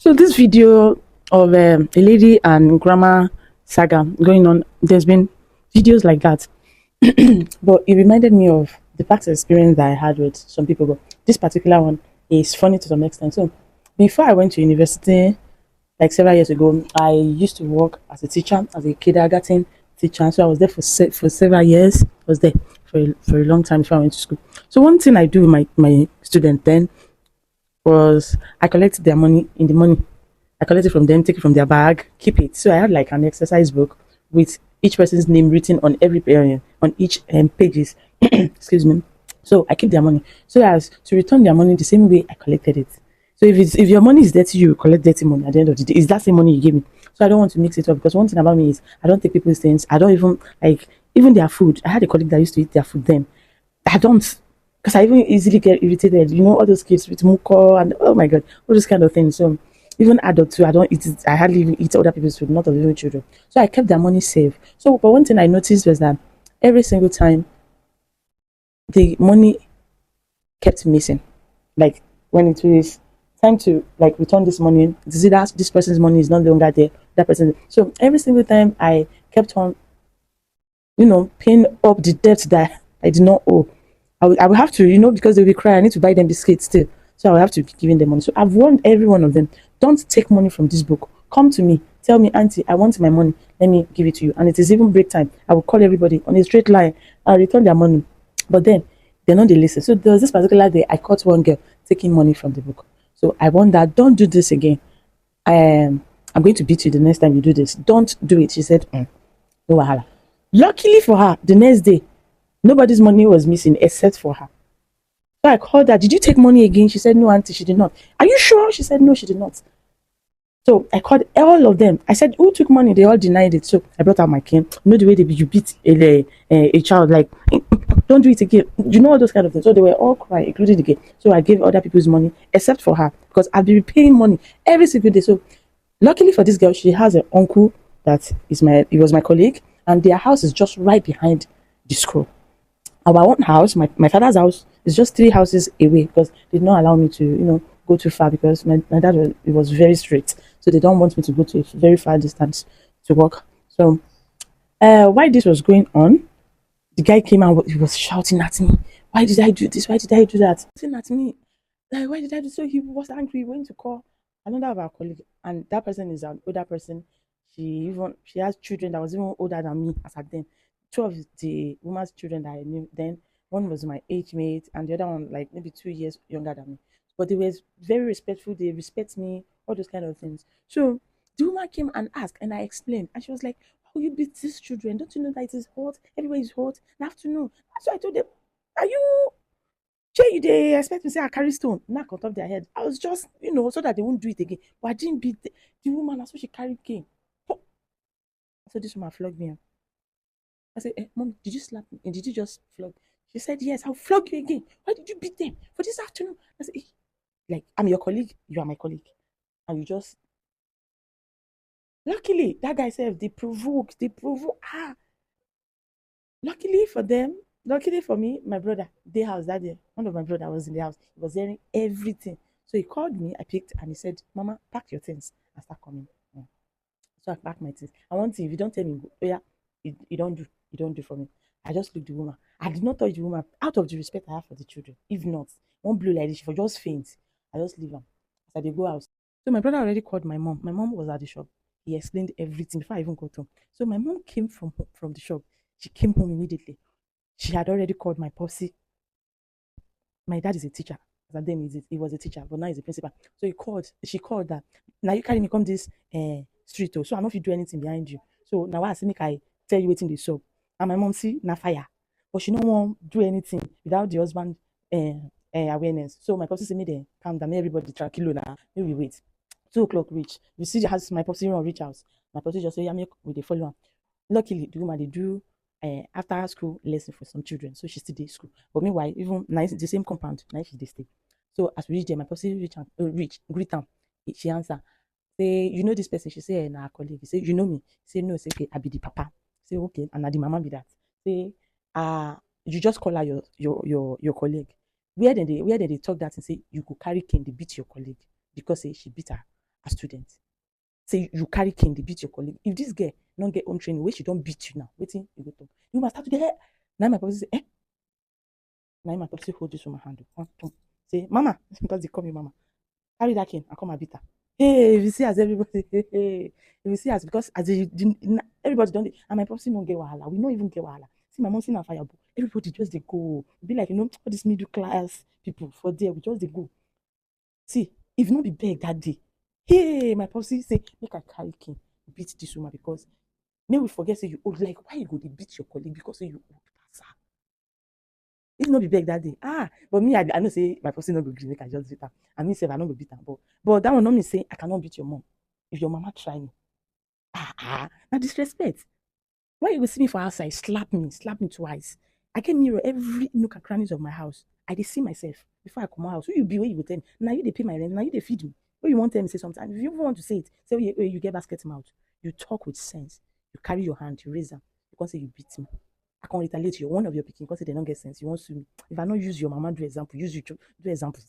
So this video of a lady and grandma saga going on, there's been videos like that, but it reminded me of the past experience that I had with some people. But this particular one is funny to some extent. So before I went to university, like several years ago, I used to work as a teacher, as a kindergarten teacher. So I was there for several years. I was there for a long time before I went to school. So one thing I do with my student then was I collected their money in the money. I collect it from them, take it from their bag, keep it. So I had like an exercise book with each person's name written on every on each pages. Excuse me. So I keep their money so as to return their money the same way I collected it. So if your money is dirty, you collect dirty money at the end of the day. It's that same money you give me. So I don't want to mix it up because one thing about me is I don't take people's things. I don't even like even their food. I had a colleague that used to eat their food then. I don't because I even easily get irritated. You know, all those kids with muko and oh my god, all those kind of things. So even adults too, I don't eat it. I hardly even eat other people's food, not of even children. So I kept their money safe. So, but one thing I noticed was that every single time the money kept missing. Like when it was time to like return this money, to see that this person's money is not longer there. That person. So every single time I kept on, paying up the debt that I did not owe. I will have to, because they will cry. I need to buy them biscuits still. So I will have to be giving them money. So I've warned every one of them, don't take money from this book. Come to me. Tell me, Auntie, I want my money. Let me give it to you. And it is even break time. I will call everybody on a straight line. I'll return their money. But then they're not the listen. So there was this particular day I caught one girl taking money from the book. So I warned her, don't do this again. I'm going to beat you the next time you do this. Don't do it. She said, no wahala. Luckily for her, the next day, nobody's money was missing except for her. So I called her, did you take money again? She said, no, Auntie, she did not. Are you sure? She said, no, she did not. So I called all of them. I said, who took money? They all denied it. So I brought out my cane. You know the way you beat a child, like, don't do it again. You know all those kind of things. So they were all crying, including the kid. So I gave other people's money except for her because I've been paying money every single day. So luckily for this girl, she has an uncle he was my colleague, and their house is just right behind the school. Our own house, my father's house, is just 3 houses away because they did not allow me to, go too far because my dad was very strict. So they don't want me to go to a very far distance to work. So while this was going on, the guy came out, he was shouting at me. Why did I do this? Why did I do that? Shouting at me. Like, why did I do so? He was angry. He went to call another of our colleagues, and that person is an older person. She has children that was even older than me as at then. Two of the woman's children that I knew then, one was my age mate, and the other one like maybe 2 years younger than me. But they were very respectful. They respect me, all those kind of things. So the woman came and asked, and I explained, and she was like, "How you beat these children? Don't you know that it is hot? Everywhere is hot. I have to know." So I told them, "Are you Jay, they expect me to say I carry stone, knock on top of their head. I was just, so that they won't do it again. But I didn't beat the woman, that's what she carried cane. Oh, so this woman flogged me. I said, Mom, did you slap me? And did you just flog? She said, yes, I'll flog you again. Why did you beat them for this afternoon? I said, like, I'm your colleague, you are my colleague. And you just, luckily, that guy said, they provoke. Luckily for them, luckily for me, my brother, they house that day. One of my brother was in the house. He was hearing everything. So he called me, I picked, and he said, Mama, pack your things and start coming. So I packed my things. And one thing, if you don't tell me, oh yeah, you don't do for me. I just looked the woman. I did not touch the woman out of the respect I have for the children. If not, one blue like this, she for just faint. I just leave them. So they go out. So my brother already called my mom. My mom was at the shop. He explained everything before I even got home. So my mom came from the shop. She came home immediately. She had already called my posse. My dad is a teacher. At then he was a teacher, but now he's a principal. So she called that. Now you carry me come this street, so I know if you do anything behind you. So now I say make I tell you waiting the shop. And my mom see na fire. But she no want do anything without the husband awareness. So my posse say me then calm down, make everybody tranquilo now. Maybe we wait. 2 o'clock reach. You see the house, my posse run reach house. My posse just say, yeah, make we dey follow am. Luckily, the woman they do after school lesson for some children, so she still did school. But meanwhile, even nice the same compound, now she dey stay. So as we reach there, my person reach greet am. She answer, say, you know this person? She say, na her colleague. He say, you know me? Say no. Say, okay, I be the papa. Say okay, and na the mama be that. Say, you just call her your colleague. Where they talk that and say you go carry cane, they beat your colleague because say she beat her. as student. Say you carry cane, dey beat your colleague. If this girl don't get home training, wey she don't beat you now, wetin you go talk? You must start to get. Now my papa say, now my papa hold this woman hand. Say, mama, because they call me mama. Carry that cane and come and beat her. Hey, if you see as everybody, if you see as because as everybody don't, and my popsy don't get wahala. We don't even get wahala. See my mom see na fire, everybody just they go. Be like all these middle class people for there, we just they go. See, if you not be beg that day, hey, my popsy say make I carry cane beat this woman because may we forget say you old. Like why you go to beat your colleague because say you old pass her. If not be beg that day, but me, I know say my person not go gree make I just beat her. I mean, say I not go beat her, but that one not me say I cannot beat your mom if your mama try me. Now disrespect. Why you go see me for outside, slap me twice. I get mirror every nook and crannies of my house. I dey see myself before I come out house. Who you be? Where you go tell me? Now you dey pay my rent. Now you dey feed me. Where you want tell me say something? And if you even want to say it, say you get basket mouth. You talk with sense. You carry your hand. You raise them. You can't say you beat me. I can't retaliate you. One of your picking because they don't get sense. You want to sue me. If I not use your mama do example, use you do example.